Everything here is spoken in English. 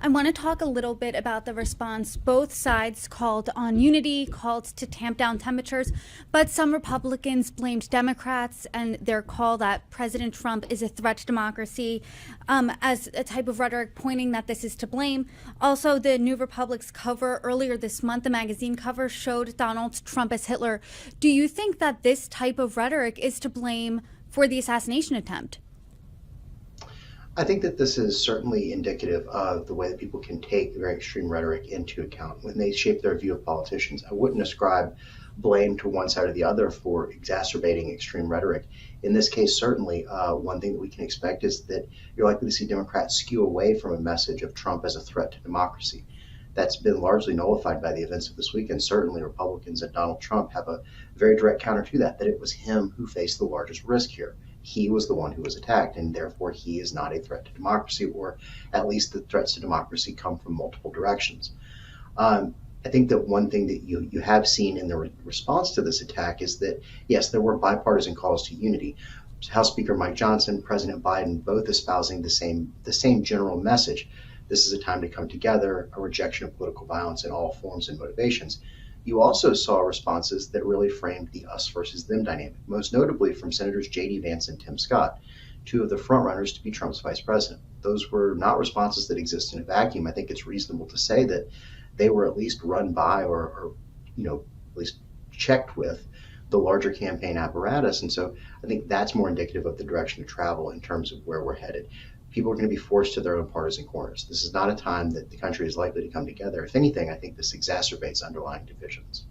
I want to talk a little bit about the response. Both sides called on unity, called to tamp down temperatures, but some Republicans blamed Democrats and their call that President Trump is a threat to democracy as a type of rhetoric pointing that this is to blame. Also, the New Republic's cover earlier this month, the magazine cover, showed Donald Trump as Hitler. Do you think that this type of rhetoric is to blame for the assassination attempt? I think that this is certainly indicative of the way that people can take very extreme rhetoric into account when they shape their view of politicians. I wouldn't ascribe blame to one side or the other for exacerbating extreme rhetoric. In this case, certainly, one thing that we can expect is that you're likely to see Democrats skew away from a message of Trump as a threat to democracy. That's been largely nullified by the events of this week, and certainly Republicans and Donald Trump have a very direct counter to that it was him who faced the largest risk here. He was the one who was attacked, and therefore he is not a threat to democracy, or at least the threats to democracy come from multiple directions. I think that one thing that you have seen in the response to this attack is that, yes, there were bipartisan calls to unity. House Speaker Mike Johnson, President Biden, both espousing the same general message. This is a time to come together, a rejection of political violence in all forms and motivations. You also saw responses that really framed the us versus them dynamic, most notably from Senators J.D. Vance and Tim Scott, two of the frontrunners to be Trump's vice president. Those were not responses that exist in a vacuum. I think it's reasonable to say that they were at least run by or at least checked with the larger campaign apparatus. And so I think that's more indicative of the direction of travel in terms of where we're headed. People are going to be forced to their own partisan corners. This is not a time that the country is likely to come together. If anything, I think this exacerbates underlying divisions.